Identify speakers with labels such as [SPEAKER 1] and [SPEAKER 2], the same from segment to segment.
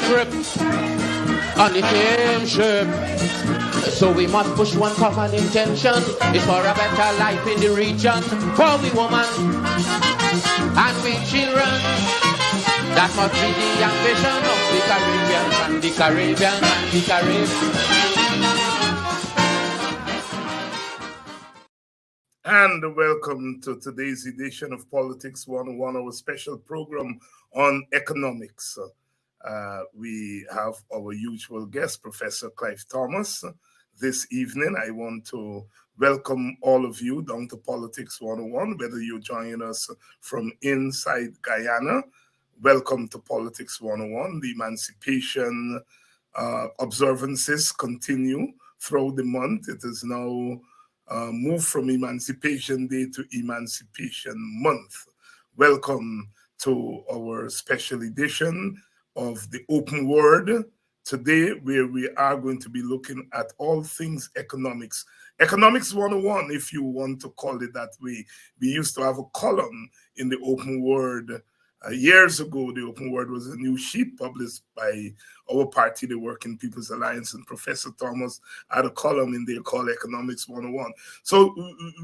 [SPEAKER 1] grip on the same ship. So we must push one common intention. It's for a better life in the region. For we women and we children. That must be the ambition of the Caribbean and the Caribbean and the Caribbean.
[SPEAKER 2] And welcome to today's edition of Politics 101, our special program on economics. We have our usual guest, Professor Clive Thomas. This evening, I want to welcome all of you down to Politics 101, whether you're joining us from inside Guyana. Welcome to Politics 101. The emancipation observances continue throughout the month. It is now moved from Emancipation Day to Emancipation Month. Welcome to our special edition of the Open Word today, where we are going to be looking at all things economics. Economics 101, if you want to call it that way. We used to have a column in the Open Word. Years ago, the Open Word was a new sheet published by our party, the Working People's Alliance, and Professor Thomas had a column in there called Economics 101. So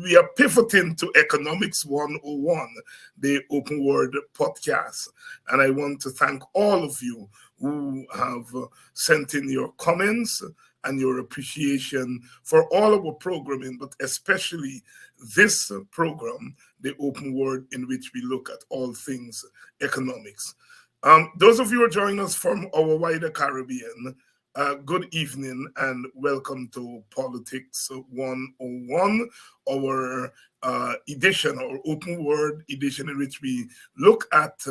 [SPEAKER 2] we are pivoting to Economics 101, the Open Word podcast. And I want to thank all of you who have sent in your comments and your appreciation for all our programming, but especially this program, the Open Word, in which we look at all things economics. Those of you who are joining us from our wider Caribbean, good evening and welcome to Politics 101, our edition, our Open Word edition, in which we look at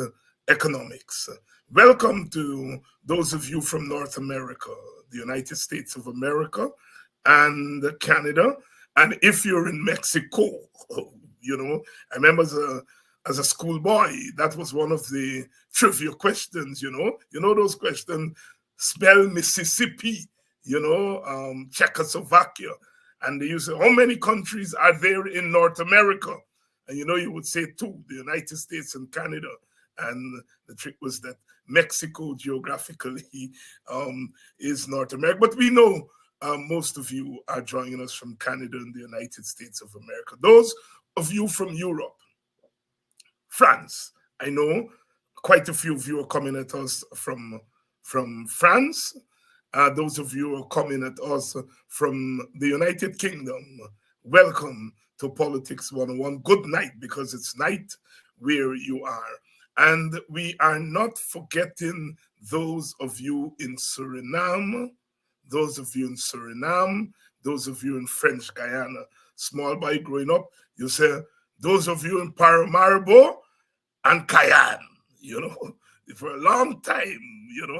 [SPEAKER 2] economics. Welcome to those of you from North America, the United States of America, and Canada. And if you're in Mexico, you know, I remember as a schoolboy, that was one of the trivia questions, you know those questions, spell Mississippi, Czechoslovakia. And they used to say, how many countries are there in North America? And you would say two, the United States and Canada. And the trick was that Mexico geographically is North America. But we know most of you are joining us from Canada and the United States of America. Those of you from Europe, France, I know quite a few of you are coming at us from France. Those of you who are coming at us from the United Kingdom, welcome to Politics 101. Good night, because it's night where you are. And we are not forgetting those of you in Suriname, those of you in French Guyana. Small boy growing up, you say, those of you in Paramaribo and Cayenne, for a long time,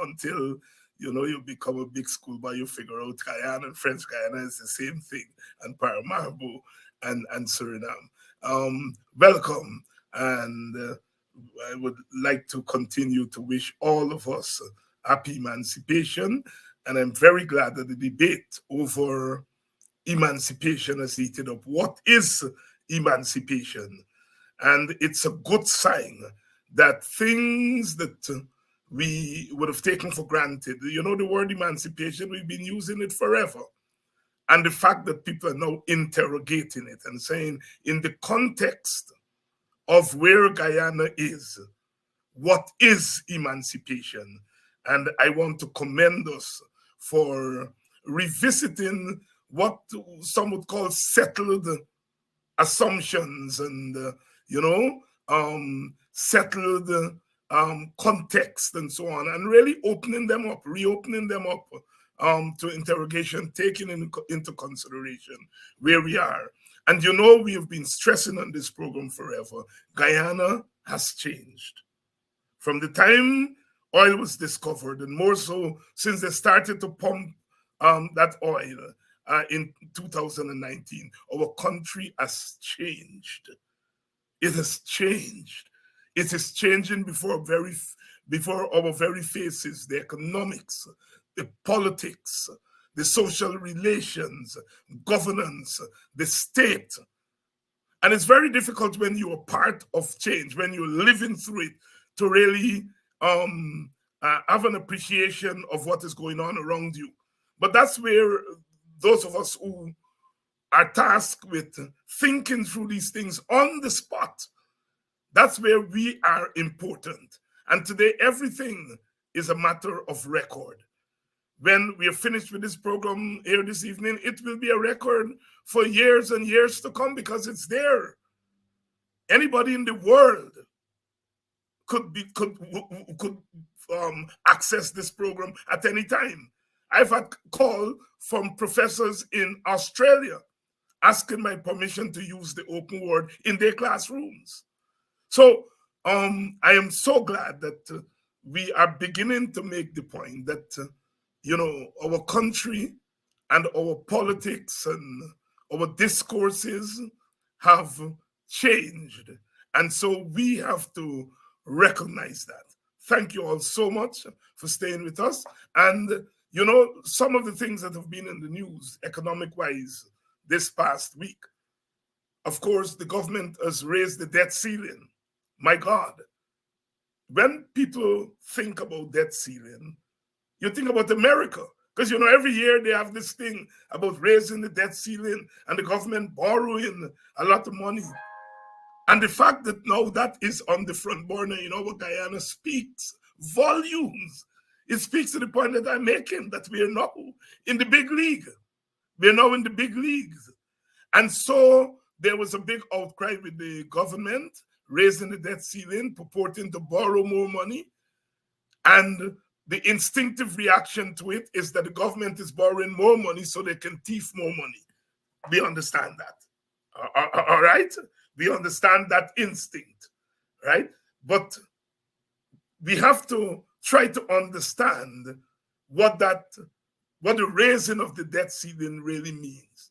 [SPEAKER 2] until, you become a big schoolboy, you figure out Cayenne and French Guyana is the same thing, and Paramaribo and Suriname. Welcome, and I would like to continue to wish all of us happy emancipation. And I'm very glad that the debate over emancipation has heated up. What is emancipation? And it's a good sign that things that we would have taken for granted, the word emancipation, we've been using it forever. And the fact that people are now interrogating it and saying, in the context of where Guyana is, what is emancipation? And I want to commend us for revisiting what some would call settled assumptions and, settled context and so on, and really reopening them up to interrogation, taking into consideration where we are. And we have been stressing on this program forever. Guyana has changed. From the time oil was discovered, and more so since they started to pump that oil in 2019, our country has changed. It has changed. It is changing before our very faces. The economics, the politics, the social relations, governance, the state. And it's very difficult when you're part of change, when you're living through it, to really have an appreciation of what is going on around you. But that's where those of us who are tasked with thinking through these things on the spot, that's where we are important. And today, everything is a matter of record. When we are finished with this program here this evening, it will be a record for years and years to come because it's there. Anybody in the world could access this program at any time. I've had call from professors in Australia asking my permission to use the open word in their classrooms. So I am so glad that we are beginning to make the point that our country and our politics and our discourses have changed, and so we have to recognize that. Thank you all so much for staying with us. And some of the things that have been in the news economic wise this past week, of course, the government has raised the debt ceiling. My God, when people think about debt ceiling, you think about America, because every year they have this thing about raising the debt ceiling and the government borrowing a lot of money. And the fact that now that is on the front burner in our Guyana speaks volumes. It speaks to the point that I'm making, that we are now in the big league. We're now in the big leagues. And so there was a big outcry with the government raising the debt ceiling, purporting to borrow more money. And the instinctive reaction to it is that the government is borrowing more money so they can thief more money. We understand that. All right? We understand that instinct, right? But we have to try to understand what the raising of the debt ceiling really means.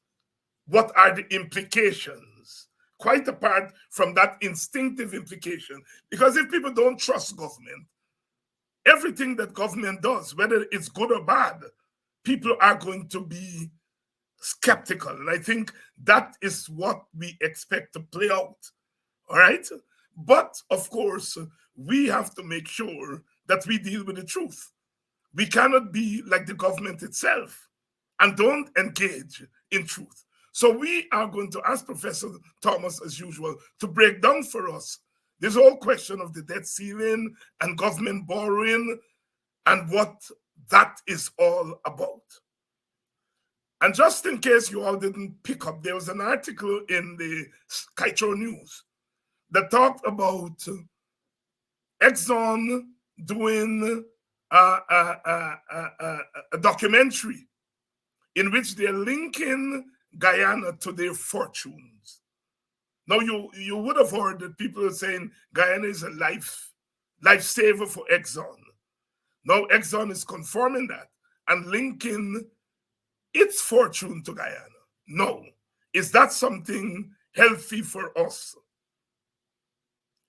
[SPEAKER 2] What are the implications? Quite apart from that instinctive implication. Because if people don't trust government, everything that government does, whether it's good or bad, people are going to be skeptical. And I think that is what we expect to play out. All right? But of course, we have to make sure that we deal with the truth. We cannot be like the government itself and don't engage in truth. So we are going to ask Professor Thomas, as usual, to break down for us this whole question of the debt ceiling and government borrowing and what that is all about. And just in case you all didn't pick up, there was an article in the Kaito News that talked about Exxon doing a documentary in which they're linking Guyana to their fortunes. Now, you would have heard that people are saying Guyana is a lifesaver for Exxon. Now, Exxon is confirming that and linking its fortune to Guyana. No. Is that something healthy for us?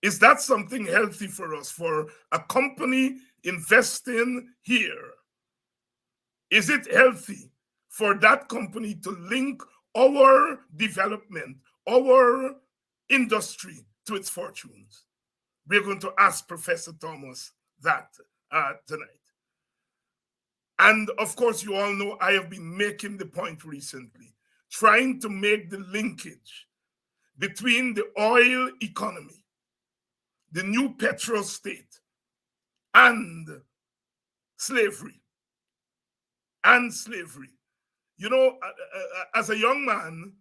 [SPEAKER 2] Is that something healthy for us, for a company investing here? Is it healthy for that company to link our development, our industry to its fortunes? We're going to ask Professor Thomas that tonight. And of course, you all know I have been making the point recently, trying to make the linkage between the oil economy, the new petrol state, and slavery. As a young man,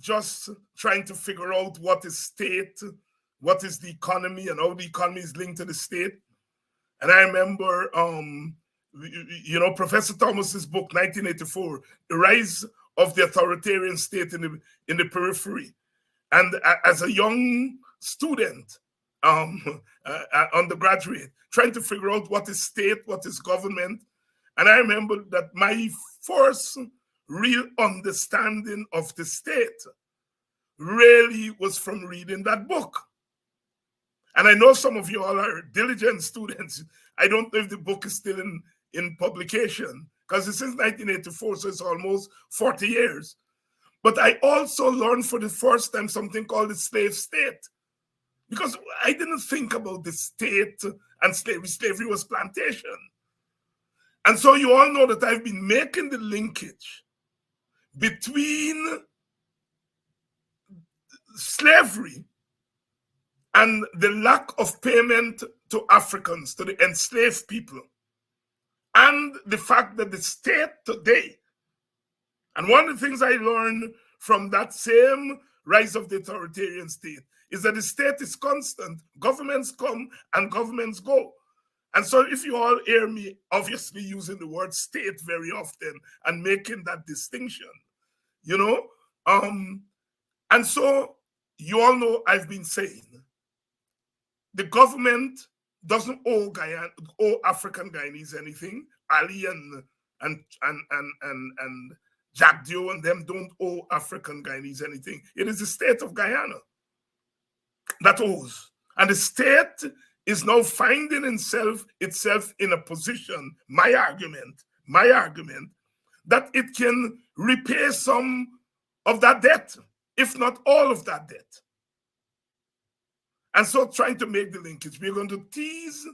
[SPEAKER 2] just trying to figure out what is state, what is the economy, and how the economy is linked to the state. And I remember, Professor Thomas's book, 1984, The Rise of the Authoritarian State in the Periphery. And as a young student, undergraduate, trying to figure out what is state, what is government. And I remember that my first real understanding of the state really was from reading that book. And I know some of you all are diligent students. I don't know if the book is still in publication, because it's since 1984, so it's almost 40 years. But I also learned for the first time something called the slave state. because I didn't think about the state and slavery. Slavery was plantation. And so you all know that I've been making the linkage between slavery and the lack of payment to Africans, to the enslaved people, and the fact that the state today, and one of the things I learned from that same rise of the authoritarian state is that the state is constant. Governments come and governments go. And so if you all hear me obviously using the word state very often and making that distinction, you know, and so you all know I've been saying the government doesn't owe African Guyanese anything. Ali and Jack Dio and them don't owe African Guyanese anything. It is the state of Guyana that owes. And the state is now finding itself in a position, my argument, that it can repay some of that debt, if not all of that debt. And so trying to make the linkage, we're going to tease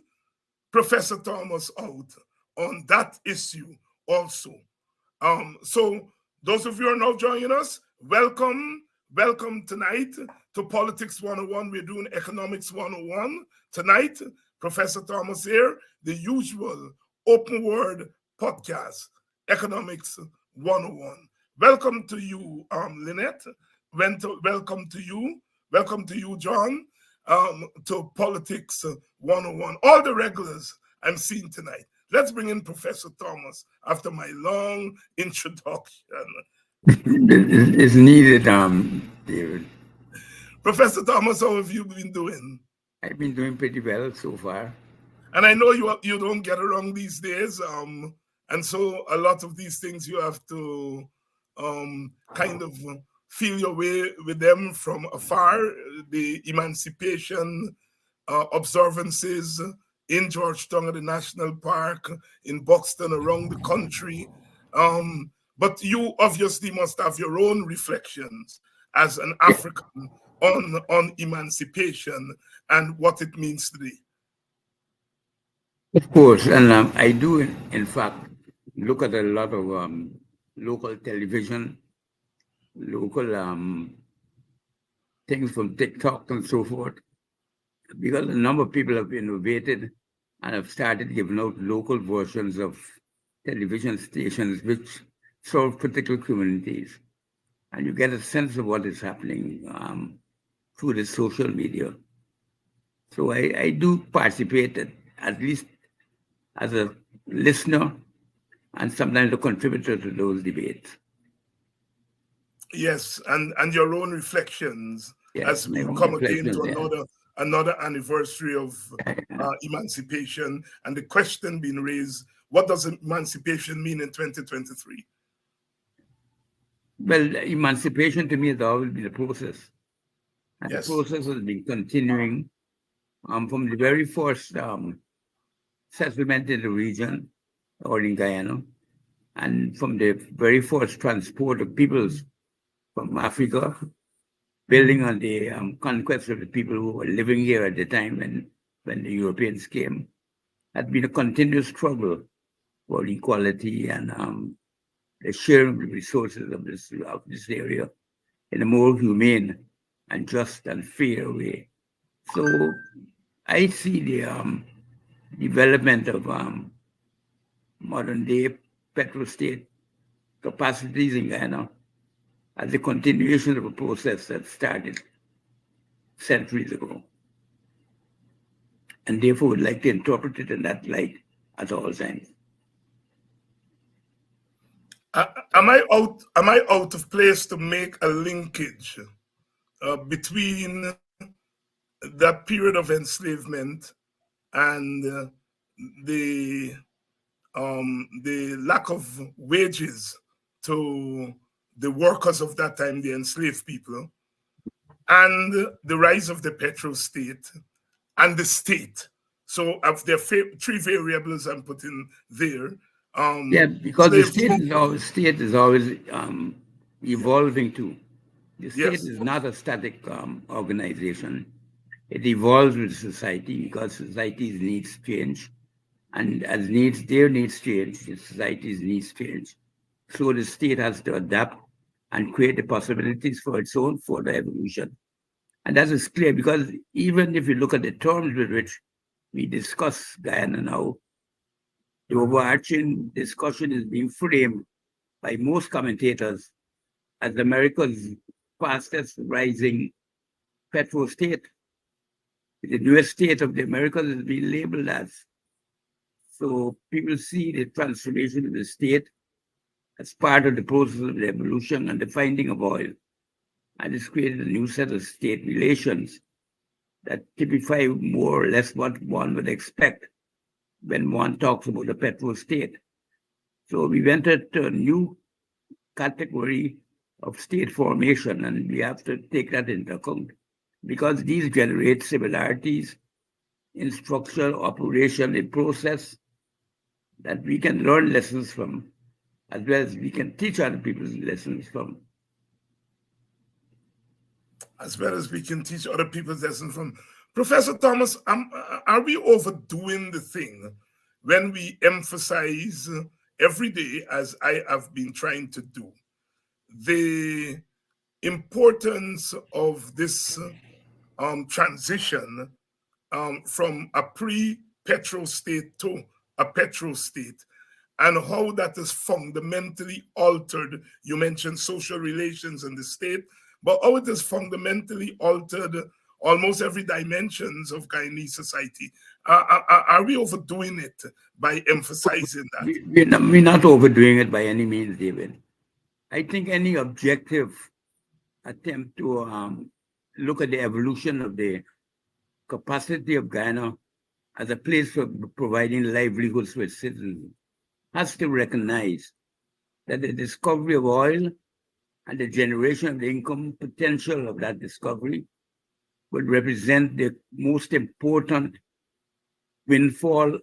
[SPEAKER 2] Professor Thomas out on that issue also. So those of you who are now joining us, welcome tonight to Politics 101. We're doing Economics 101 tonight. Professor Thomas here, the usual open word podcast, Economics 101. Welcome to you, Lynette. Welcome to you, John, to Politics 101. All the regulars I'm seeing tonight. Let's bring in Professor Thomas after my long introduction.
[SPEAKER 3] It's needed, David.
[SPEAKER 2] Professor Thomas, how have you been doing?
[SPEAKER 3] I've been doing pretty well so far.
[SPEAKER 2] And I know you don't get around these days, and so a lot of these things you have to kind of feel your way with them from afar. The emancipation observances in Georgetown at the National Park, in Buxton, around the country. But you obviously must have your own reflections as an African on emancipation and what it means today.
[SPEAKER 3] Of course, and I do, in fact, look at a lot of local television, local things from TikTok and so forth, because a number of people have innovated and have started giving out local versions of television stations which serve particular communities. And you get a sense of what is happening through the social media. So I do participate, at least as a listener and sometimes a contributor to those debates.
[SPEAKER 2] Yes, and your own reflections,
[SPEAKER 3] yes,
[SPEAKER 2] as we come again to another anniversary of emancipation, and the question being raised, what does emancipation mean in 2023?
[SPEAKER 3] Well, emancipation to me has always been a process. And yes, the process has been continuing from the very first settlement in the region or in Guyana, and from the very first transport of peoples from Africa, building on the conquest of the people who were living here at the time when the Europeans came, had been a continuous struggle for equality and the sharing of the resources of this area in a more humane and just and fair way. So I see the development of modern day petrostate capacities in Guyana as a continuation of a process that started centuries ago. And therefore would like to interpret it in that light at all times.
[SPEAKER 2] Am I out of place to make a linkage between that period of enslavement and the lack of wages to the workers of that time, the enslaved people, and the rise of the petrostate and the state? So of the three variables I'm putting there.
[SPEAKER 3] Yeah, because the state is always evolving too. The state is not a static organization. It evolves with society because society's needs change. And as their needs change, society's needs change. So the state has to adapt and create the possibilities for its own further evolution. And that is clear because even if you look at the terms with which we discuss Guyana now, the overarching discussion is being framed by most commentators as America's fastest rising petro state. The newest state of the Americas is being labeled as. So people see the transformation of the state as part of the process of the evolution and the finding of oil. And it's created a new set of state relations that typify more or less what one would expect when one talks about a petro state. So we went into a new category of state formation, and we have to take that into account because these generate similarities in structure, operation, in process that we can learn lessons from, as well as we can teach other people lessons from.
[SPEAKER 2] As well as we can teach other people lessons from. Professor Thomas, are we overdoing the thing when we emphasize every day, as I have been trying to do, the importance of this transition from a pre-petro state to a petro state, and how that is fundamentally altered? You mentioned social relations in the state, but how it is fundamentally altered almost every dimensions of Guyanese society. Are we overdoing it by emphasizing that?
[SPEAKER 3] We're not overdoing it by any means, David. I think any objective attempt to look at the evolution of the capacity of Guyana as a place for providing livelihoods for its citizens has to recognize that the discovery of oil and the generation of the income potential of that discovery would represent the most important windfall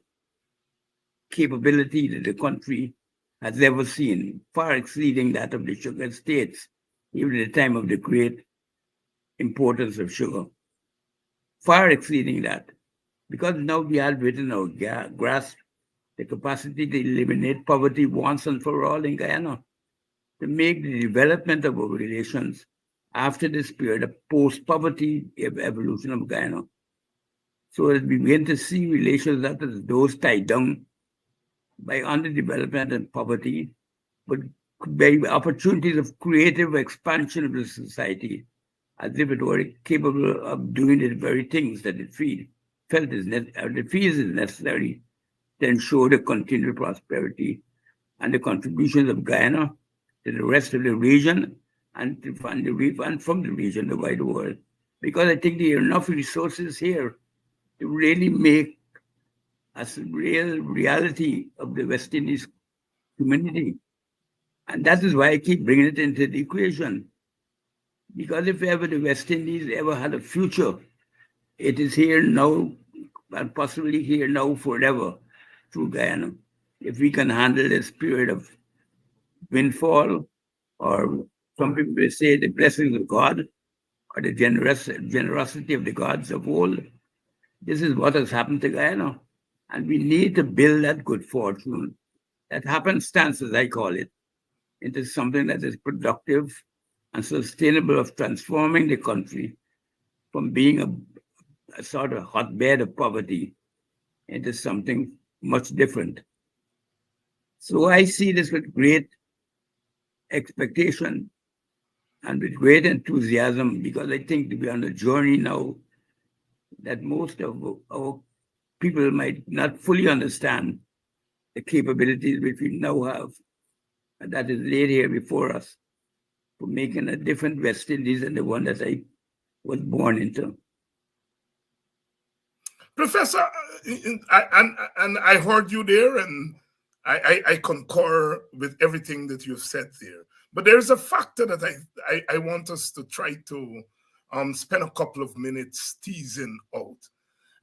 [SPEAKER 3] capability that the country has ever seen, far exceeding that of the sugar states, even at the time of the great importance of sugar, far exceeding that. Because now we have within our grasp the capacity to eliminate poverty once and for all in Guyana, to make the development of our relations after this period of post-poverty evolution of Guyana, so that we begin to see relations that as those tied down by underdevelopment and poverty, but by opportunities of creative expansion of the society, as if it were capable of doing the very things that it felt is necessary to ensure the continued prosperity and the contributions of Guyana to the rest of the region and from the region, the wider world. Because I think there are enough resources here to really make a real reality of the West Indies community. And that is why I keep bringing it into the equation. Because if ever the West Indies ever had a future, it is here now and possibly here now forever through Guyana. If we can handle this period of windfall, or some people will say the blessings of God, or the generosity of the gods of old, this is what has happened to Guyana. And we need to build that good fortune, that happenstance, as I call it, into something that is productive and sustainable of transforming the country from being a sort of hotbed of poverty into something much different. So I see this with great expectation and with great enthusiasm, because I think we're on a journey now that most of our people might not fully understand the capabilities which we now have, and that is laid here before us, for making a different West Indies than the one that I was born into.
[SPEAKER 2] Professor, I heard you there, and I concur with everything that you've said there. But there's a factor that I want us to try to spend a couple of minutes teasing out.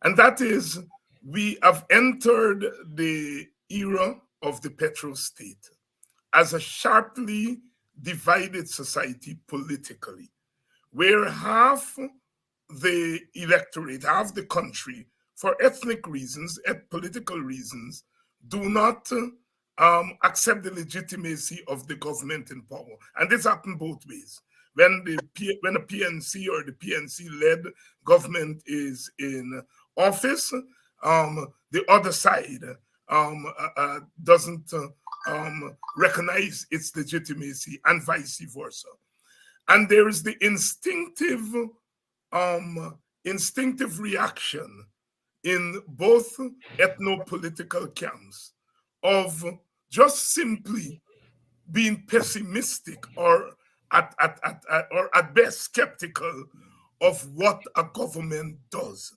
[SPEAKER 2] And that is, we have entered the era of the petro state as a sharply divided society politically, where half the electorate, half the country, for ethnic reasons, political reasons, do not accept the legitimacy of the government in power. And this happened both ways. When when a PNC or the PNC-led government is in office, the other side doesn't recognize its legitimacy, and vice versa. And there is the instinctive reaction in both ethno-political camps of just simply being pessimistic or at best skeptical of what a government does.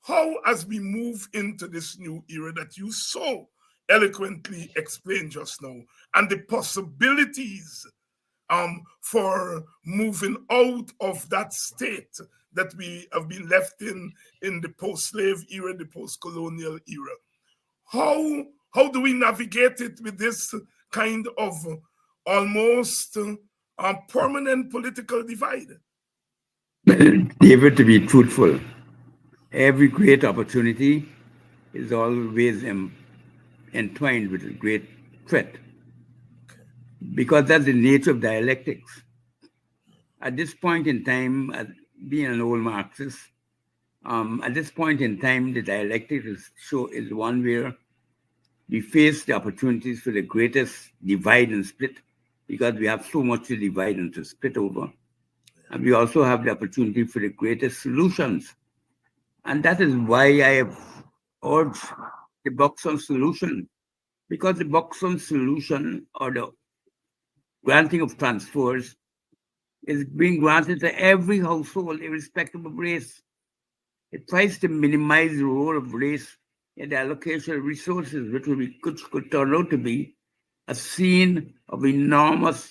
[SPEAKER 2] How, as we move into this new era that you so eloquently explained just now, and the possibilities for moving out of that state that we have been left in the post-slave era, the post-colonial era. How do we navigate it with this kind of almost permanent political divide?
[SPEAKER 3] David, to be truthful, every great opportunity is always entwined with a great threat, because that's the nature of dialectics. At this point in time, being an old Marxist, at this point in time, the dialectic is one where we face the opportunities for the greatest divide and split, because we have so much to divide and to split over. And we also have the opportunity for the greatest solutions. And that is why I have urged the box on solution, because the box on solution, or the granting of transfers, is being granted to every household, irrespective of race. It tries to minimize the role of race in the allocation of resources, which could turn out to be a scene of enormous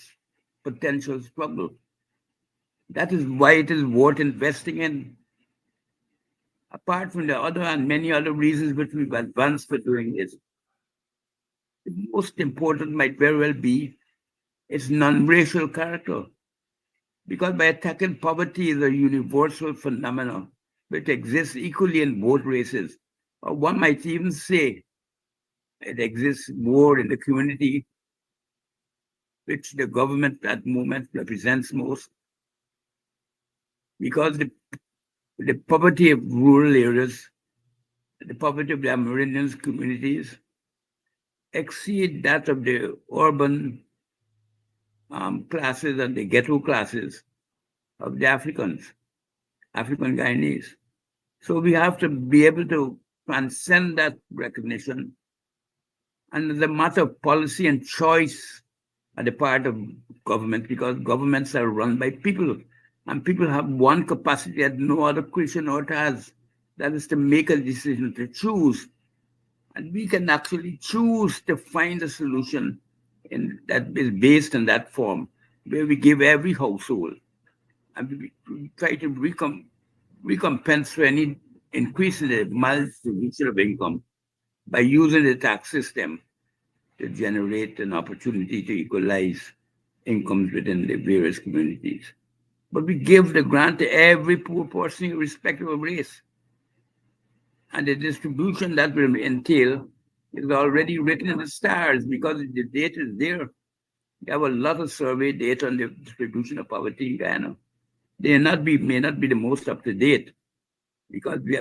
[SPEAKER 3] potential struggle. That is why it is worth investing in. Apart from the other and many other reasons which we've advanced for doing this, the most important might very well be its non-racial character. Because by attacking poverty is a universal phenomenon which exists equally in both races. Or one might even say it exists more in the community which the government at the moment represents most. Because the poverty of rural areas, the poverty of the Amerindians communities exceed that of the urban classes and the ghetto classes of the African Guyanese. So we have to be able to transcend that recognition. And it's a matter of policy and choice on the part of government, because governments are run by people, and people have one capacity that no other creation on earth has. That is to make a decision, to choose. And we can actually choose to find a solution that is based on that form, where we give every household, and we try to recompense for any increase in the maldistribution of income by using the tax system to generate an opportunity to equalize incomes within the various communities. But we give the grant to every poor person, irrespective of race. And the distribution that will entail is already written in the stars, because the data is there. We have a lot of survey data on the distribution of poverty in Guyana. They may not be the most up to date, because we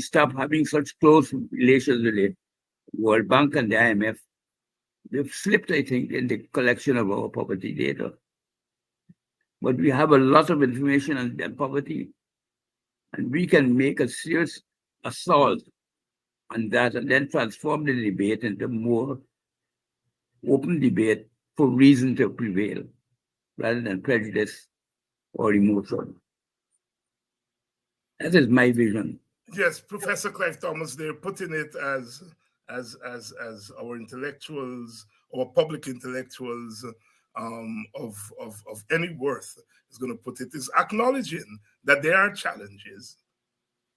[SPEAKER 3] stopped having such close relations with the World Bank and the IMF. We've slipped, I think, in the collection of our poverty data. But we have a lot of information on poverty, and we can make a serious assault on that and then transform the debate into more open debate for reason to prevail, rather than prejudice or emotion. That is my vision.
[SPEAKER 2] Yes, Professor Clive Thomas, they're putting it as our intellectuals, our public intellectuals of any worth is going to put it, is acknowledging that there are challenges,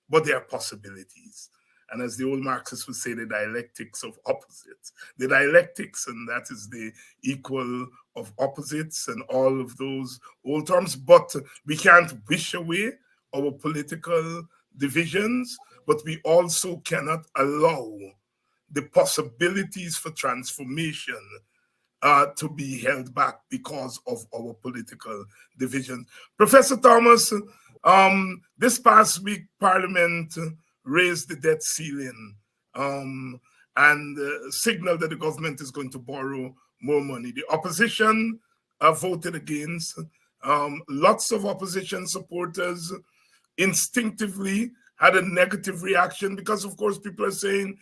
[SPEAKER 2] but there are possibilities. And as the old Marxists would say, the dialectics of opposites. The dialectics, and that is the equal of opposites and all of those old terms. But we can't wish away our political divisions, but we also cannot allow the possibilities for transformation to be held back because of our political division. Professor Thomas, this past week, Parliament raised the debt ceiling and signaled that the government is going to borrow more money. The opposition voted against. Lots of opposition supporters instinctively had a negative reaction because, of course, people are saying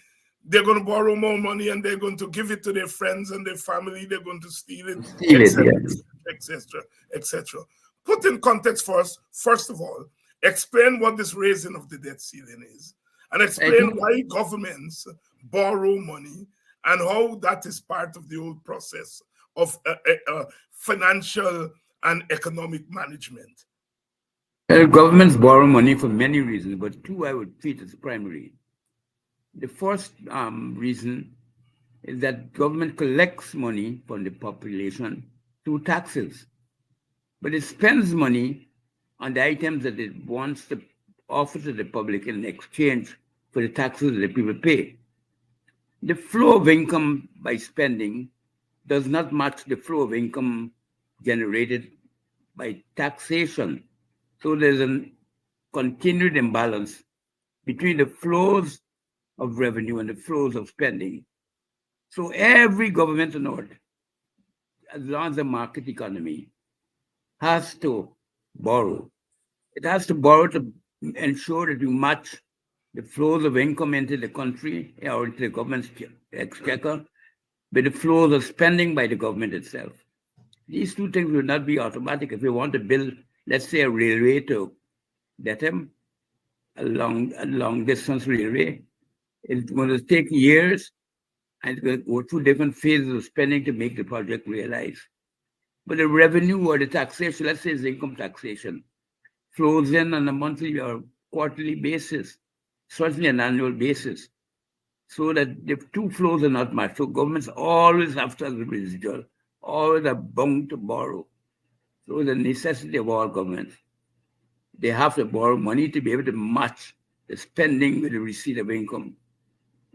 [SPEAKER 2] they're going to borrow more money and they're going to give it to their friends and their family. They're going to steal it, etc., etc. Put in context for us, first of all, explain what this raising of the debt ceiling is, and explain why governments borrow money and how that is part of the whole process of financial and economic management.
[SPEAKER 3] Governments borrow money for many reasons, but two I would treat as primary. The first reason is that government collects money from the population through taxes, but it spends money on the items that it wants to offer to the public in exchange for the taxes that people pay. The flow of income by spending does not match the flow of income generated by taxation. So there's a continued imbalance between the flows of revenue and the flows of spending. So every government on earth, as long as the market economy, has to borrow. It has to borrow to ensure that you match the flows of income into the country or into the government's exchequer with the flows of spending by the government itself. These two things will not be automatic. If you want to build, let's say, a railway to Dedham, a long distance railway, it's going to take years and it's going to go through different phases of spending to make the project realize. But the revenue or the taxation, let's say it's income taxation, flows in on a monthly or quarterly basis, certainly an annual basis, so that the two flows are not matched. So governments always have to have the residual, always are bound to borrow. So the necessity of all governments, they have to borrow money to be able to match the spending with the receipt of income.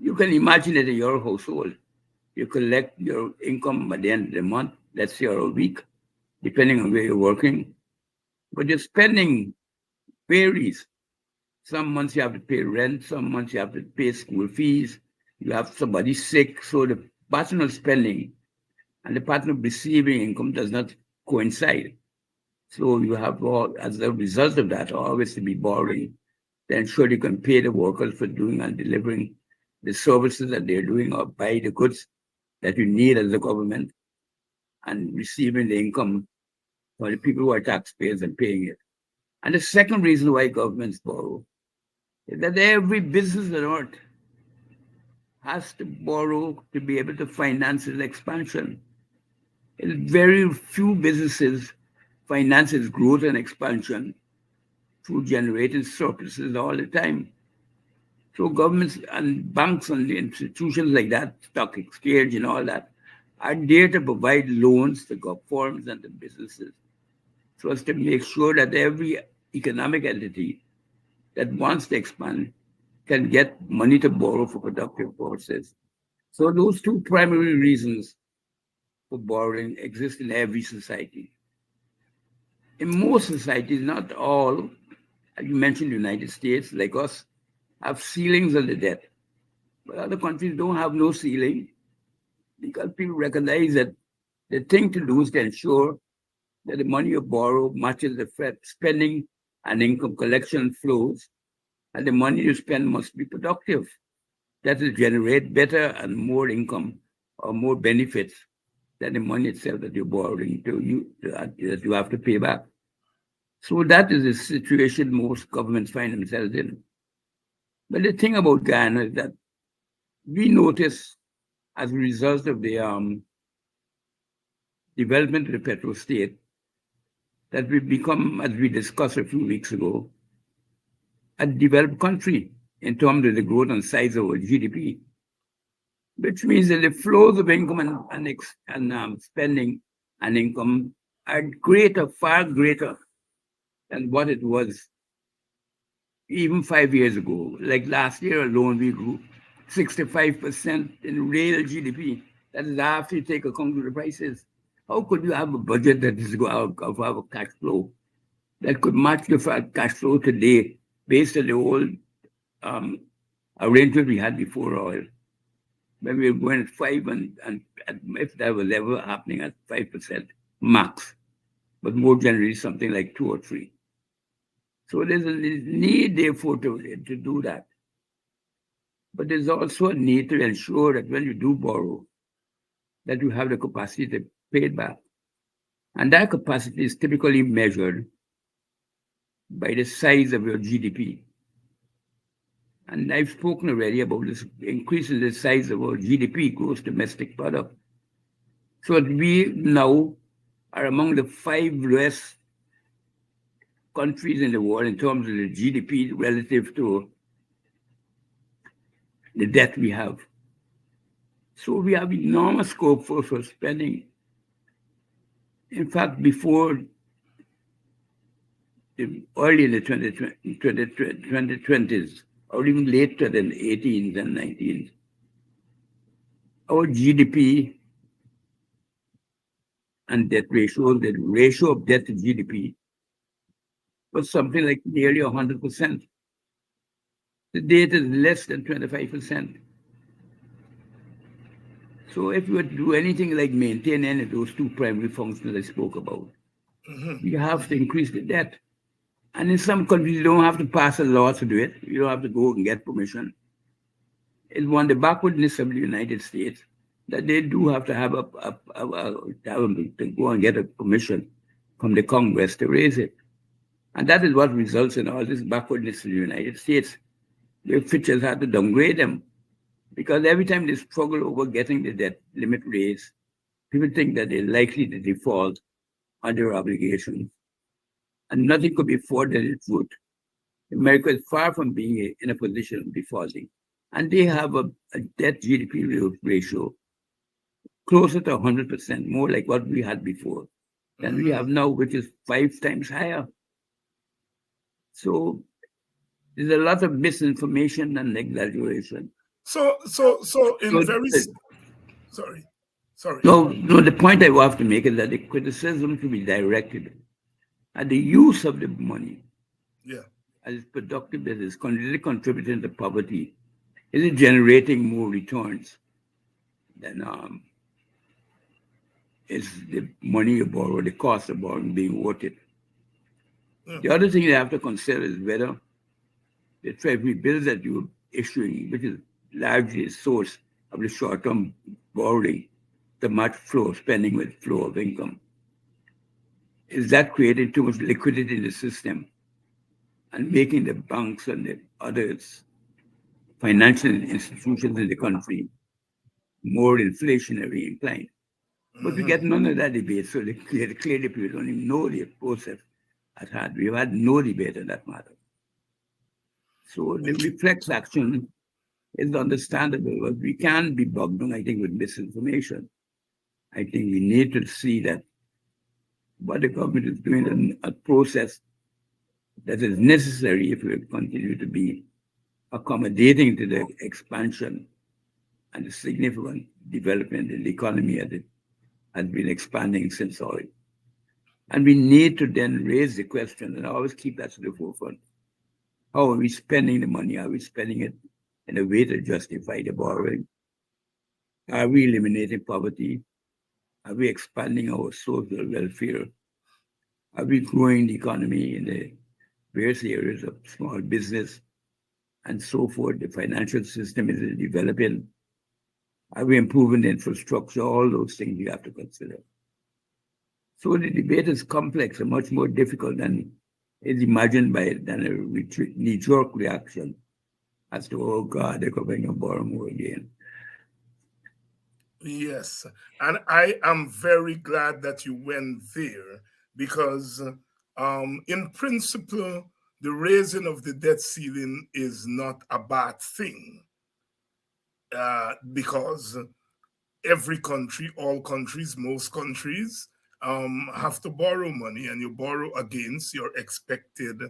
[SPEAKER 3] You can imagine that in your household, you collect your income at the end of the month, let's say, or a week, depending on where you're working. But your spending varies. Some months you have to pay rent, some months you have to pay school fees, you have somebody sick. So the pattern of spending and the pattern of receiving income does not coincide. So you have, as a result of that, always to be borrowing to ensure you can pay the workers for doing and delivering the services that they're doing or buy the goods that you need as a government and receiving the income for the people who are taxpayers and paying it. And the second reason why governments borrow is that every business on earth has to borrow to be able to finance its expansion. And very few businesses finance its growth and expansion through generating surpluses all the time. So governments and banks and institutions like that, stock exchange and all that, are there to provide loans to firms and to businesses, so as to make sure that every economic entity that wants to expand can get money to borrow for productive purposes. So those two primary reasons for borrowing exist in every society. In most societies, not all, as you mentioned, the United States, like us, have ceilings on the debt. But other countries don't have no ceiling because people recognize that the thing to do is to ensure that the money you borrow matches the spending and income collection flows, and the money you spend must be productive. That will generate better and more income or more benefits than the money itself that you're borrowing that you have to pay back. So that is the situation most governments find themselves in. But the thing about Guyana is that we notice, as a result of the development of the petro state, that we've become, as we discussed a few weeks ago, a developed country. in terms of the growth and size of our GDP, which means that the flows of income and spending and income are greater, far greater than what it was even 5 years ago. Like last year alone, we grew 65% in real GDP. That is after you take account of the prices. How could you have a budget that is go out of our cash flow that could match the cash flow today based on the old um, arrangement we had before oil? When we were going at 5 and if that was ever happening at 5% max, but more generally something like 2 or 3. So there's a need, therefore, to do that. But there's also a need to ensure that when you do borrow, that you have the capacity to pay it back. And that capacity is typically measured by the size of your GDP. And I've spoken already about this increase in the size of our GDP, gross domestic product. So we now are among the 5 lowest countries in the world in terms of the GDP relative to the debt we have. So we have enormous scope for spending. In fact, before early in the 2020s, or even later than the 18s and 19s, our GDP and debt ratio, the ratio of debt to GDP, was something like nearly 100%. The date is less than 25%. So if you were to do anything like maintain any of those 2 primary functions I spoke about, you have to increase the debt. And in some countries, you don't have to pass a law to do it. You don't have to go and get permission. It's one of the backwardness of the United States that they do have to have to go and get a permission from the Congress to raise it. And that is what results in all this backwardness in the United States. The Fitches had to downgrade them because every time they struggle over getting the debt limit raised, people think that they're likely to default on their obligations. And nothing could be further than the truth. America is far from being in a position of defaulting. And they have a debt GDP ratio closer to 100%, more like what we had before than we have now, which is 5 times higher. So there's a lot of misinformation and exaggeration.
[SPEAKER 2] Sorry.
[SPEAKER 3] No, the point I have to make is that the criticism should be directed at the use of the money.
[SPEAKER 2] Yeah.
[SPEAKER 3] As productive as it's really contributing to poverty. Is it generating more returns than is the money you borrow, the cost of borrowing being worth it? Yeah. The other thing you have to consider is whether the treasury bills that you're issuing, which is largely a source of the short-term borrowing, the match flow of spending with flow of income, is that creating too much liquidity in the system and making the banks and the others financial institutions in the country more inflationary inclined? But we get none of that debate, so clearly people don't even know the process at hand. We've had no debate on that matter. So the reflex action is understandable, but we can't be bogged down, I think, with misinformation. I think we need to see that what the government is doing is a process that is necessary if we continue to be accommodating to the expansion and the significant development in the economy as it has been expanding since oil. And we need to then raise the question and always keep that to the forefront. How are we spending the money? Are we spending it in a way to justify the borrowing? Are we eliminating poverty? Are we expanding our social welfare? Are we growing the economy in the various areas of small business and so forth? The financial system is developing. Are we improving the infrastructure? All those things you have to consider. So the debate is complex and much more difficult than is imagined than a knee-jerk reaction as to, oh God, they're going to borrow more again.
[SPEAKER 2] Yes, and I am very glad that you went there because in principle, the raising of the debt ceiling is not a bad thing, because every country, all countries, most countries have to borrow money, and you borrow against your expected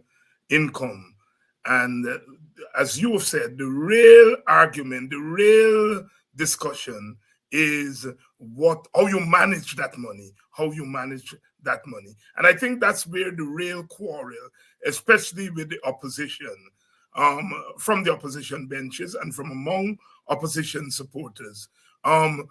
[SPEAKER 2] income. And as you have said, the real argument, the real discussion is how you manage that money, how you manage that money. And I think that's where the real quarrel, especially with the opposition, from the opposition benches and from among opposition supporters. How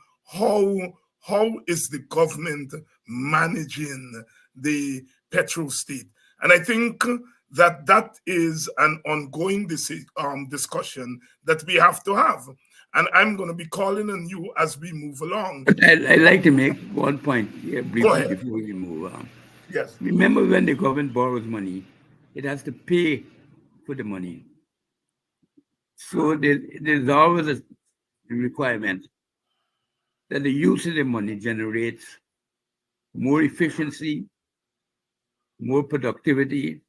[SPEAKER 2] is the government managing the petrol state? And I think that is an ongoing discussion that we have to have. And I'm going to be calling on you as we move along.
[SPEAKER 3] But I'd like to make one point here briefly
[SPEAKER 2] ahead.
[SPEAKER 3] before we move on.
[SPEAKER 2] Yes.
[SPEAKER 3] Remember, when the government borrows money, it has to pay for the money. So there's always a requirement that the use of the money generates more efficiency, more productivity,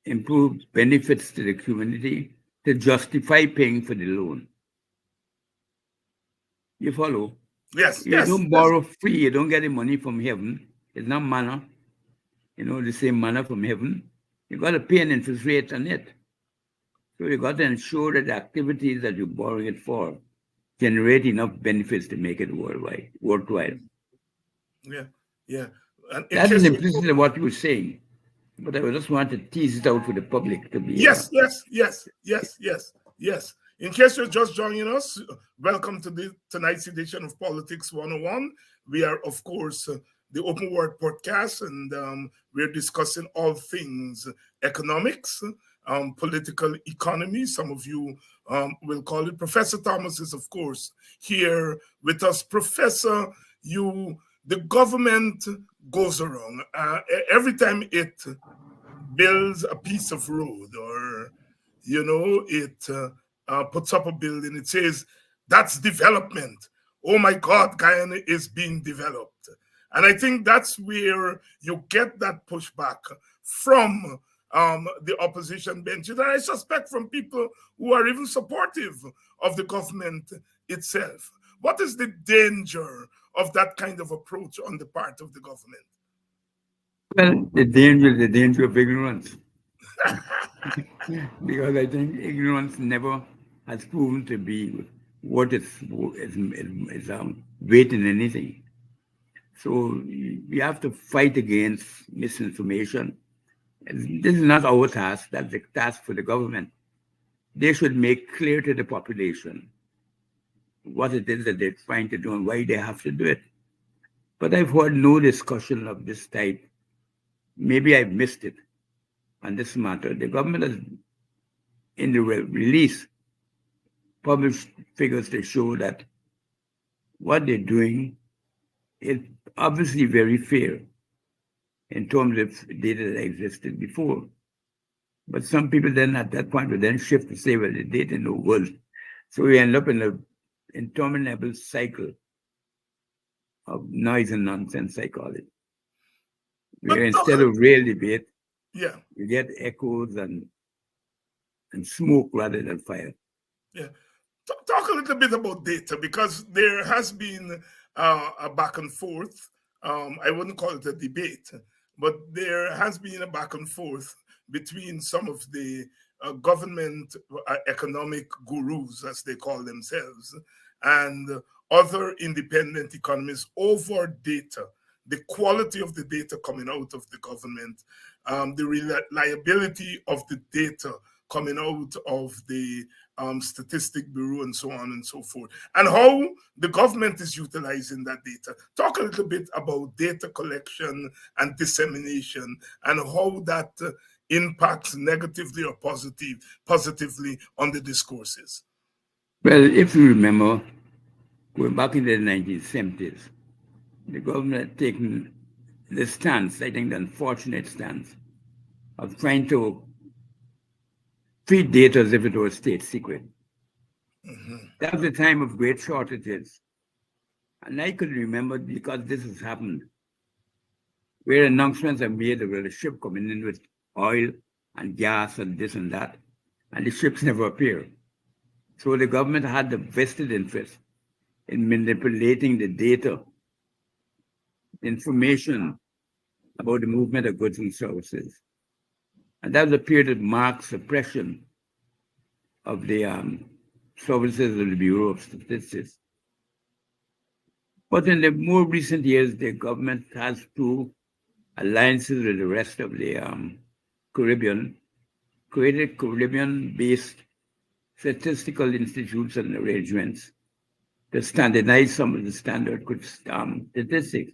[SPEAKER 3] improved benefits to the community to justify paying for the loan. You follow?
[SPEAKER 2] Yes.
[SPEAKER 3] You don't borrow free. You don't get the money from heaven. It's not manna. The same manna from heaven. You got to pay an interest rate on it. So you got to ensure that the activities that you're borrowing it for generate enough benefits to make it worthwhile.
[SPEAKER 2] Yeah. And
[SPEAKER 3] that is implicit in what you were saying. But I just want to tease it out for the public to be.
[SPEAKER 2] Yes. In case you're just joining us, welcome to tonight's edition of Politics 101. We are, of course, the Open Word podcast, and we're discussing all things economics, political economy. Some of you will call it. Professor Thomas is, of course, here with us. Professor, the government goes around. Every time it builds a piece of road, or, it puts up a building, it says, that's development. Oh my God, Guyana is being developed. And I think that's where you get that pushback from the opposition benches, and I suspect from people who are even supportive of the government itself. What is the danger of that kind of approach on the part of the government?
[SPEAKER 3] Well, the danger of ignorance. Because I think ignorance never has proven to be what is weight in anything. So we have to fight against misinformation. And this is not our task, that's the task for the government. They should make clear to the population what it is that they're trying to do and why they have to do it. But I've heard no discussion of this type. Maybe I've missed it on this matter. The government has, in the release, published figures to show that what they're doing is obviously very fair in terms of data that existed before. But some people then at that point would then shift to say, well, the data no good. So we end up in an interminable cycle of noise and nonsense, I call it. Where instead of real debate, you get echoes and smoke rather than fire.
[SPEAKER 2] Yeah. Talk a little bit about data, because there has been a back and forth. I wouldn't call it a debate, but there has been a back and forth between some of the government economic gurus, as they call themselves, and other independent economists over data, the quality of the data coming out of the government, the reliability of the data coming out of the Statistic Bureau, and so on and so forth, and how the government is utilizing that data. Talk a little bit about data collection and dissemination, and how that impacts negatively or positively on the discourses.
[SPEAKER 3] Well, if you remember, going back in the 1970s, the government had taken the stance, I think the unfortunate stance, of trying to treat data as if it was state secret. That was a time of great shortages. And I could remember, because this has happened, where announcements are made about a ship coming in with oil and gas and this and that, and the ships never appear. So the government had the vested interest in manipulating the data, information about the movement of goods and services. And that was a period of marked suppression of the services of the Bureau of Statistics. But in the more recent years, the government has, through alliances with the rest of the Caribbean, created Caribbean-based statistical institutes and arrangements to standardize some of the standard statistics.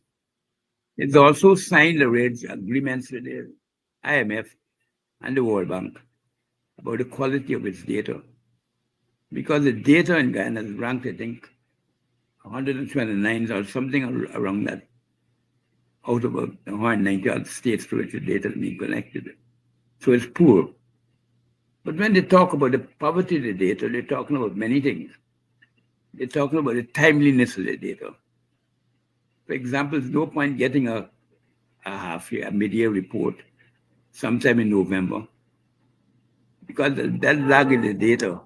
[SPEAKER 3] It's also signed agreements with the IMF and the World Bank about the quality of its data. Because the data in Guyana is ranked, I think, 129 or something around that, out of 190 odd states to which the data is being collected. So it's poor. But when they talk about the poverty of the data, they're talking about many things. They're talking about the timeliness of the data. For example, there's no point getting a half-year, a mid-year report sometime in November, because that lag in the data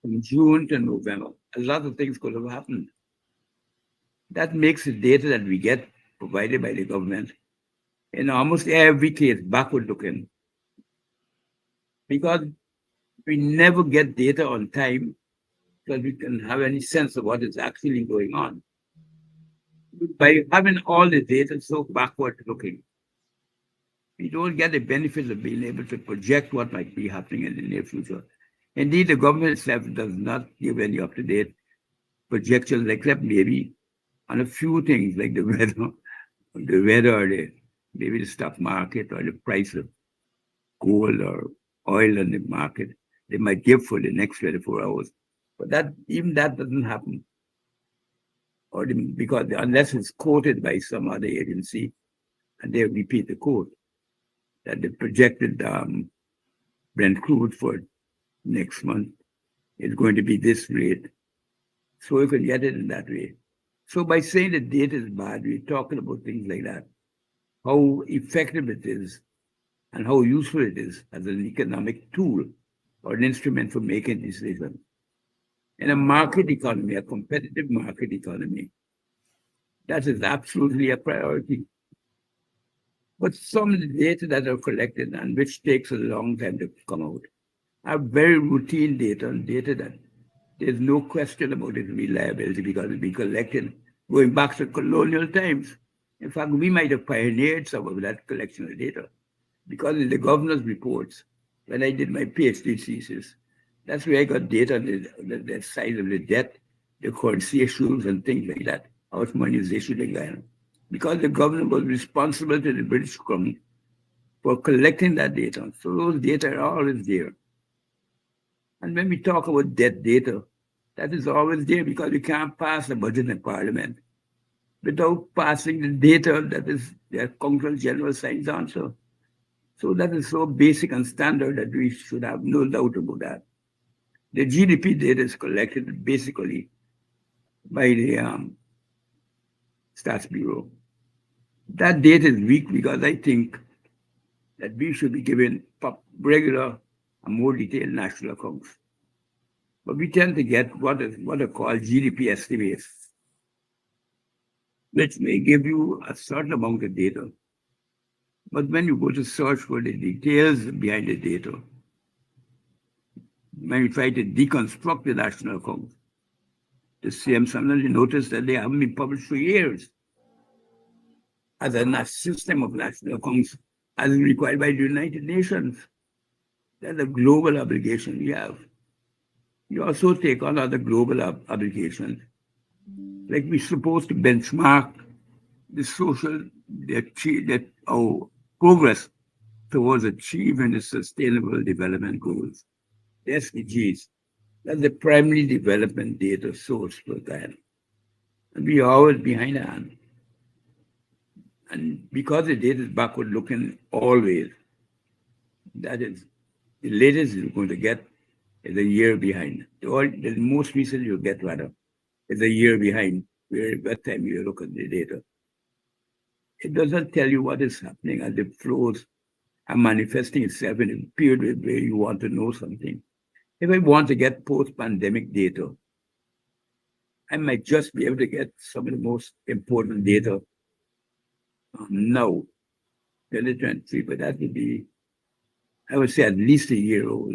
[SPEAKER 3] from June to November, a lot of things could have happened. That makes the data that we get provided by the government in almost every case backward-looking, because we never get data on time because we can have any sense of what is actually going on. By having all the data so backward-looking, we don't get the benefit of being able to project what might be happening in the near future. Indeed, the government itself does not give any up-to-date projections, except maybe on a few things like the weather, or maybe the stock market, or the price of gold or oil on the market. They might give for the next 24 hours. But even that doesn't happen. Because unless it's quoted by some other agency, and they repeat the quote, that the projected Brent crude for next month is going to be this rate. So we can get it in that way. So by saying the data is bad, we're talking about things like that, how effective it is and how useful it is as an economic tool or an instrument for making decisions. In a market economy, a competitive market economy, that is absolutely a priority. But some of the data that are collected and which takes a long time to come out are very routine data and data that there's no question about its reliability because it's been collected going back to colonial times. In fact, we might have pioneered some of that collection of data because in the governor's reports, when I did my PhD thesis, that's where I got data on the size of the debt, the currency issues and things like that, how much money is issued in Guyana. Because the government was responsible to the British Crown for collecting that data. So those data are always there. And when we talk about debt data, that is always there because we can't pass a budget in Parliament without passing the data that is the Congress General signs on. So that is so basic and standard that we should have no doubt about that. The GDP data is collected basically by the Stats Bureau. That data is weak because I think that we should be given regular and more detailed national accounts. But we tend to get what are called GDP estimates, which may give you a certain amount of data. But when you go to search for the details behind the data, when you try to deconstruct the national accounts, the same sometimes you notice that they haven't been published for years as a system of national accounts as required by the United Nations. That's a global obligation we have. You also take on other global obligations. Like we're supposed to benchmark the progress towards achieving the Sustainable Development Goals, the SDGs. That's the primary development data source for that. And we are always behind hand. And because the data is backward looking always, that is the latest you're going to get is a year behind. The most recent you'll get rather is a year behind where by the time you look at the data. It doesn't tell you what is happening and the flows and manifesting itself in a period where you want to know something. If I want to get post-pandemic data, I might just be able to get some of the most important data now, 2023, but that would be, I would say, at least a year old.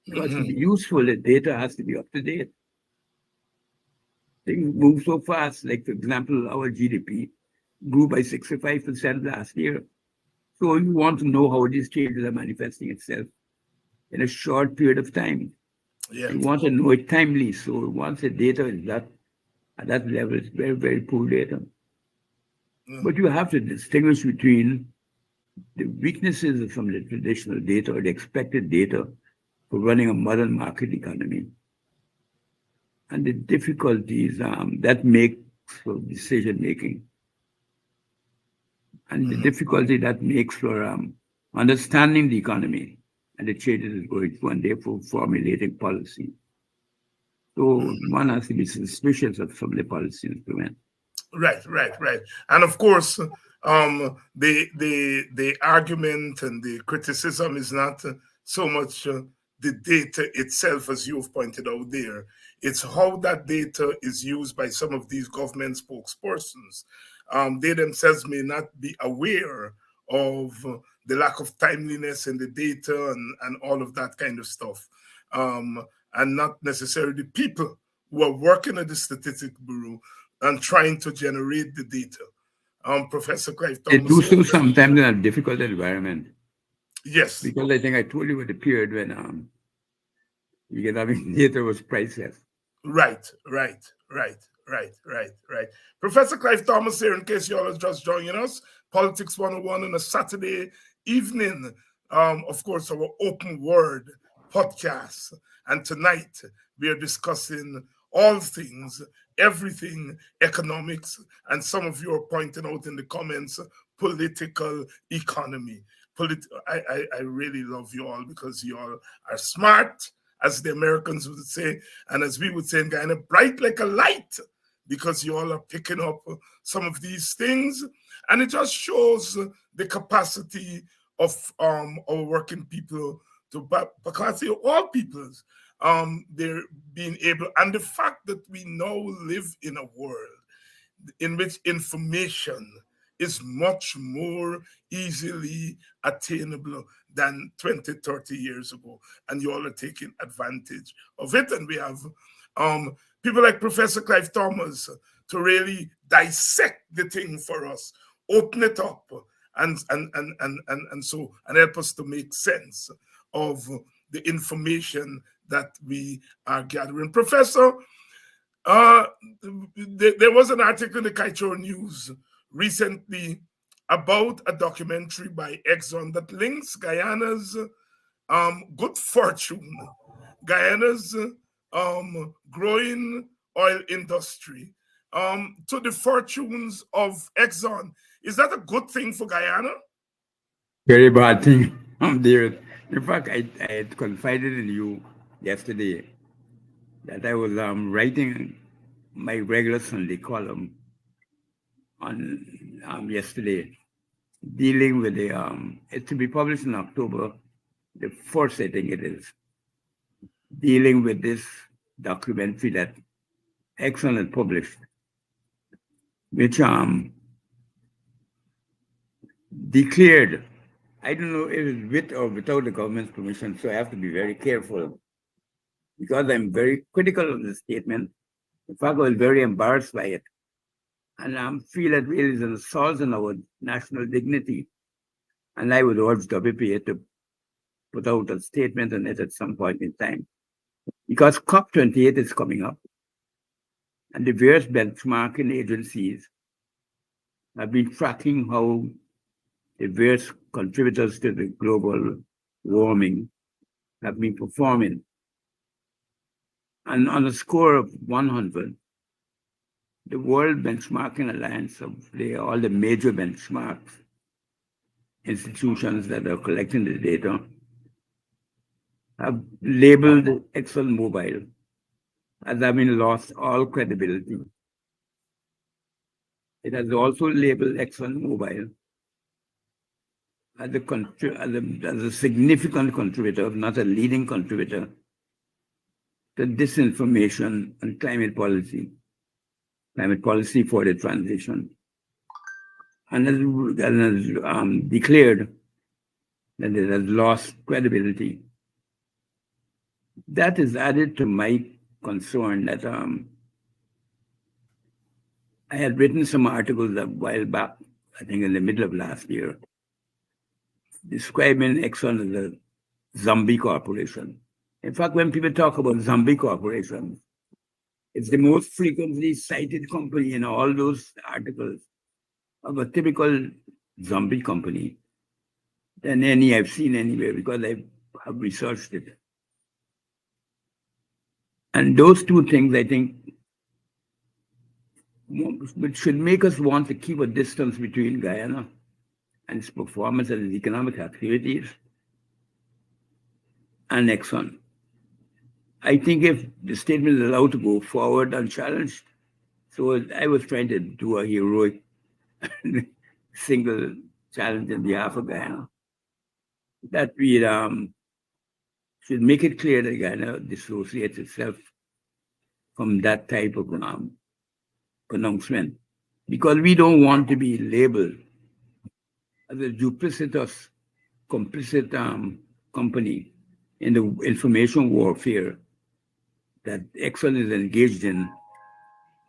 [SPEAKER 3] Because to be useful, the data has to be up to date. Things move so fast. Like, for example, our GDP grew by 65% last year. So you want to know how these changes are manifesting itself in a short period of time.
[SPEAKER 2] Yeah.
[SPEAKER 3] You want to know it timely. So once the data is at that level, it's very, very poor data. But you have to distinguish between the weaknesses of some of the traditional data or the expected data for running a modern market economy and the difficulties that make for decision making and the difficulty that makes for understanding the economy and the changes it's going through and therefore formulating policy. So one has to be suspicious of some of the policy implemented.
[SPEAKER 2] Right. And of course, the argument and the criticism is not so much the data itself, as you've pointed out there. It's how that data is used by some of these government spokespersons. They themselves may not be aware of the lack of timeliness in the data and all of that kind of stuff. And not necessarily people who are working at the Statistics Bureau and trying to generate the data. Professor Clive Thomas.
[SPEAKER 3] They do so sometimes in a difficult environment.
[SPEAKER 2] Yes.
[SPEAKER 3] Because I think I told you about the period when data was priceless.
[SPEAKER 2] Right. Professor Clive Thomas here, in case you all are just joining us, Politics 101 on a Saturday evening. Of course, our Open Word podcast. And tonight we are discussing all things, everything, economics, and some of you are pointing out in the comments, political economy. I really love you all because you all are smart, as the Americans would say, and as we would say in Guyana, bright like a light, because you all are picking up some of these things. And it just shows the capacity of our working people, capacity of all peoples, they're being able, and the fact that we now live in a world in which information is much more easily attainable than 20, 30 years ago. And you all are taking advantage of it. And we have people like Professor Clive Thomas to really dissect the thing for us, open it up, and help us to make sense of the information that we are gathering. Professor, there was an article in the Kaito News recently about a documentary by Exxon that links Guyana's good fortune, Guyana's growing oil industry to the fortunes of Exxon. Is that a good thing for Guyana?
[SPEAKER 3] Very bad thing. Dear. In fact, I had confided in you yesterday that I was writing my regular Sunday column on yesterday, dealing with the it's to be published in October, the 1st, I think it is, dealing with this documentary that Exxon had published, which declared, I don't know if it's with or without the government's permission, so I have to be very careful because I'm very critical of the statement. In fact, I was very embarrassed by it. And I feel it really is an assault on our national dignity. And I would urge WPA to put out a statement on it at some point in time. Because COP28 is coming up. And the various benchmarking agencies have been tracking how the various contributors to the global warming have been performing. And on a score of 100, the World Benchmarking Alliance of all the major benchmarks institutions that are collecting the data have labeled ExxonMobil as having lost all credibility. It has also labeled ExxonMobil as a significant contributor, not a leading contributor, to disinformation on climate policy for the transition, and has declared that it has lost credibility. That is added to my concern that I had written some articles a while back, I think in the middle of last year, describing Exxon as a zombie corporation. In fact, when people talk about zombie corporations, it's the most frequently cited company in all those articles of a typical zombie company than any I've seen anywhere, because I have researched it. And those two things, I think, which should make us want to keep a distance between Guyana and its performance and its economic activities and Exxon. I think if the statement is allowed to go forward unchallenged, so I was trying to do a heroic single challenge on behalf of Guyana, that we should make it clear that Guyana dissociates itself from that type of pronouncement, because we don't want to be labeled as a duplicitous, complicit company in the information warfare that Exxon is engaged in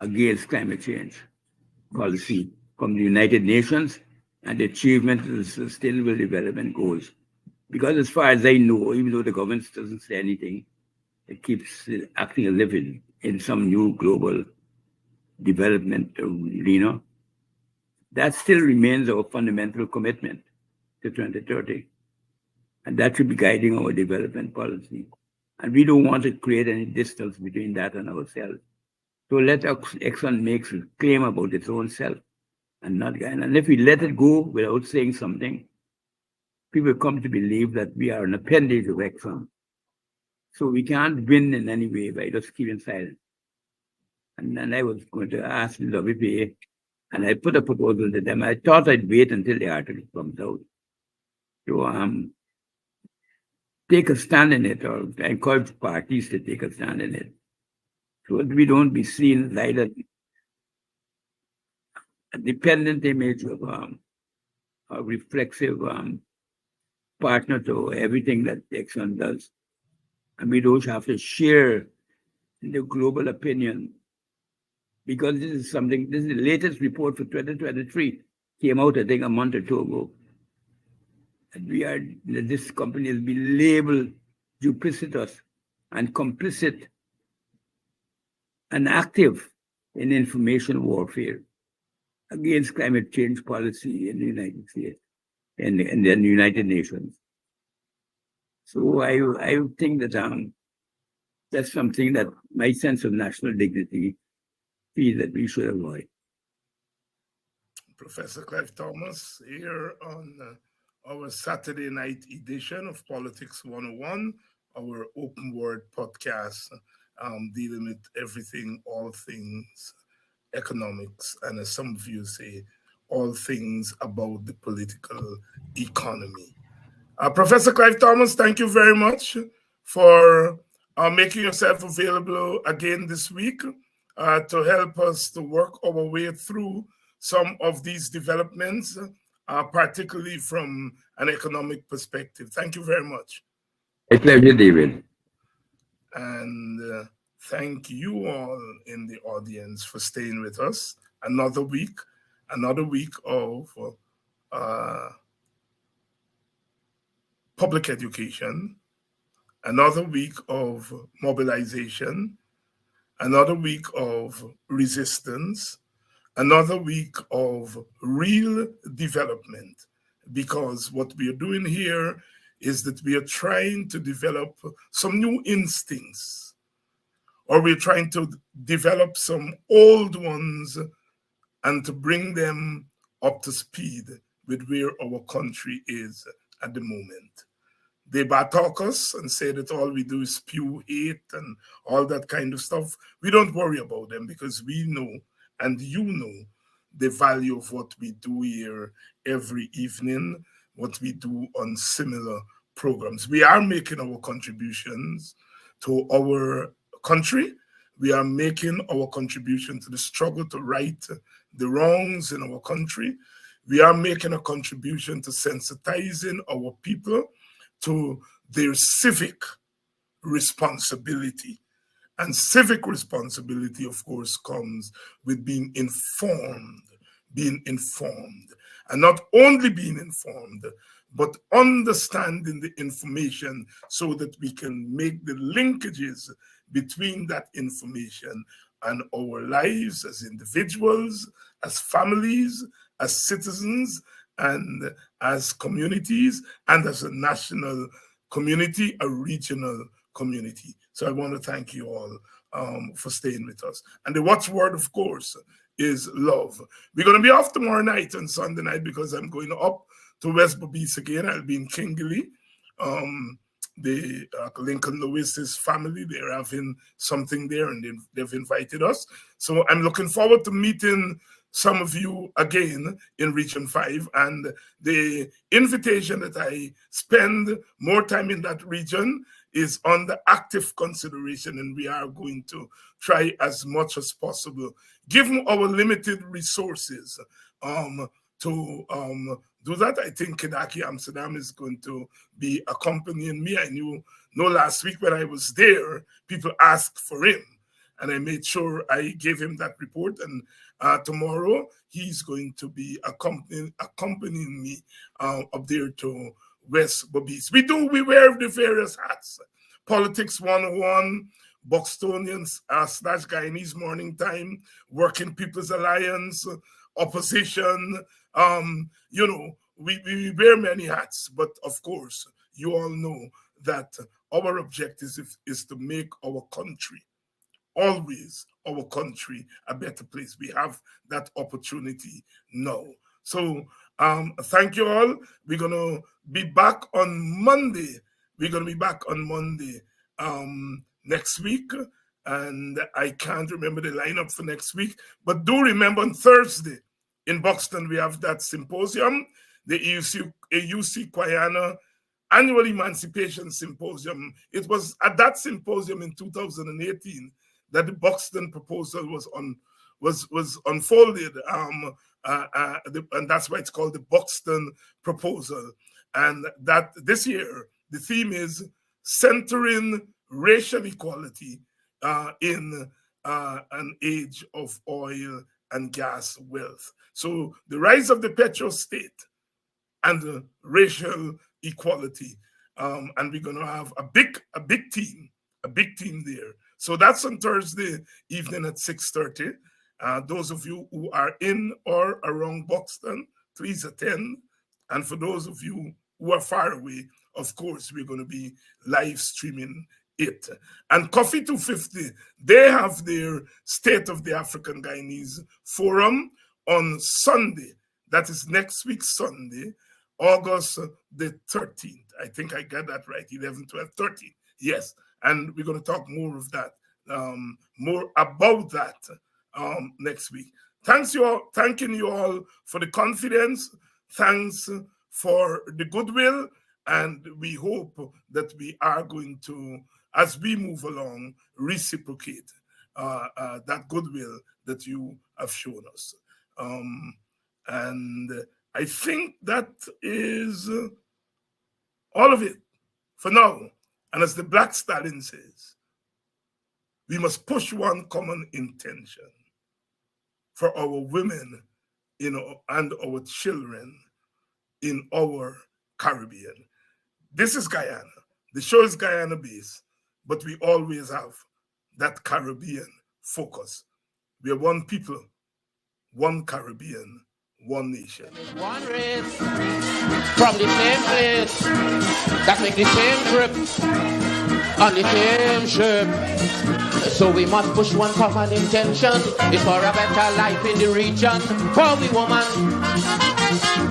[SPEAKER 3] against climate change policy from the United Nations and the achievement of the Sustainable Development Goals. Because as far as I know, even though the government doesn't say anything, it keeps acting as if in some new global development arena. That still remains our fundamental commitment to 2030. And that should be guiding our development policy. And we don't want to create any distance between that and ourselves. So let Exxon make a claim about its own self and not Guyana. And if we let it go without saying something, people come to believe that we are an appendage of Exxon. So we can't win in any way by just keeping silent. And then I was going to ask the WPA, and I put a proposal to them. I thought I'd wait until the article comes out to take a stand in it, or encourage parties to take a stand in it, so that we don't be seen as either a dependent image of a reflexive partner to everything that Exxon does. And we don't have to share in the global opinion, because this is the latest report for 2023, came out, I think, a month or two ago. And this company has been labeled duplicitous and complicit and active in information warfare against climate change policy in the United States and the United Nations. So I think that that's something that my sense of national dignity feels that we should avoid.
[SPEAKER 2] Professor Clive Thomas here on our Saturday night edition of Politics 101, our open word podcast, dealing with everything, all things economics, and as some of you say, all things about the political economy. Professor Clive Thomas, thank you very much for making yourself available again this week to help us to work our way through some of these developments, particularly from an economic perspective. Thank you very much.
[SPEAKER 3] A pleasure, David.
[SPEAKER 2] And thank you all in the audience for staying with us. Another week of public education, another week of mobilization, another week of resistance, another week of real development. Because what we are doing here is that we are trying to develop some new instincts, or we're trying to develop some old ones and to bring them up to speed with where our country is at the moment. They talk us and say that all we do is spew hate and all that kind of stuff. We don't worry about them, because we know, and you know, the value of what we do here every evening. what we do on similar programs. We are making our contributions to our country. We are making our contribution to the struggle to right the wrongs in our country. We are making a contribution to sensitizing our people to their civic responsibility. And civic responsibility, of course, comes with being informed. And not only being informed, but understanding the information so that we can make the linkages between that information and our lives as individuals, as families, as citizens, and as communities, and as a national community, a regional community. So I want to thank you all for staying with us. And the watchword, of course, is love. We're going to be off tomorrow night and Sunday night because I'm going up to West Bobis again. I'll be in Kingley. The Lincoln Lewis's family, they're having something there and they've invited us. So I'm looking forward to meeting some of you again in Region 5. And the invitation that I spend more time in that region is under active consideration, and we are going to try as much as possible, given our limited resources, to do that. I think Kedaki Amsterdam is going to be accompanying me. I know last week when I was there, people asked for him, and I made sure I gave him that report. And tomorrow he's going to be accompanying me up there to West Bobis. We wear the various hats. Politics 101, Buxtonians / Guyanese Morning Time, Working People's Alliance, opposition. We wear many hats, but of course, you all know that our objective is to make our country, always our country, a better place. We have that opportunity now. So thank you all. We're going to be back on Monday. Next week. And I can't remember the lineup for next week. But do remember on Thursday in Buxton, we have that symposium, the AUC Guyana Annual Emancipation Symposium. It was at that symposium in 2018 that the Buxton proposal was unfolded. And that's why it's called the Buxton Proposal. And that this year, the theme is centering racial equality in an age of oil and gas wealth. So the rise of the petrostate and the racial equality. And we're going to have a big team there. So that's on Thursday evening at 6:30. Those of you who are in or around Buxton, please attend. And for those of you who are far away, of course, we're going to be live streaming it. And Coffee 250, they have their State of the African Guyanese Forum on Sunday. That is next week, Sunday, August the 13th. I think I got that right, 11, 12, 13. Yes, and we're going to talk more of that, more about that next week. Thanking you all for the confidence. Thanks for the goodwill. And we hope that we are going to, as we move along, reciprocate that goodwill that you have shown us. And I think that is all of it for now. And as the Black Stallion says, we must push one common intention for our women, and our children in our Caribbean. This is Guyana. The show is Guyana based, but we always have that Caribbean focus. We are one people, one Caribbean, one nation.
[SPEAKER 1] One race from the same place that make the same trip on the same ship. So we must push one common intention. It's for a better life in the region, for we women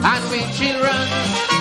[SPEAKER 1] and we children.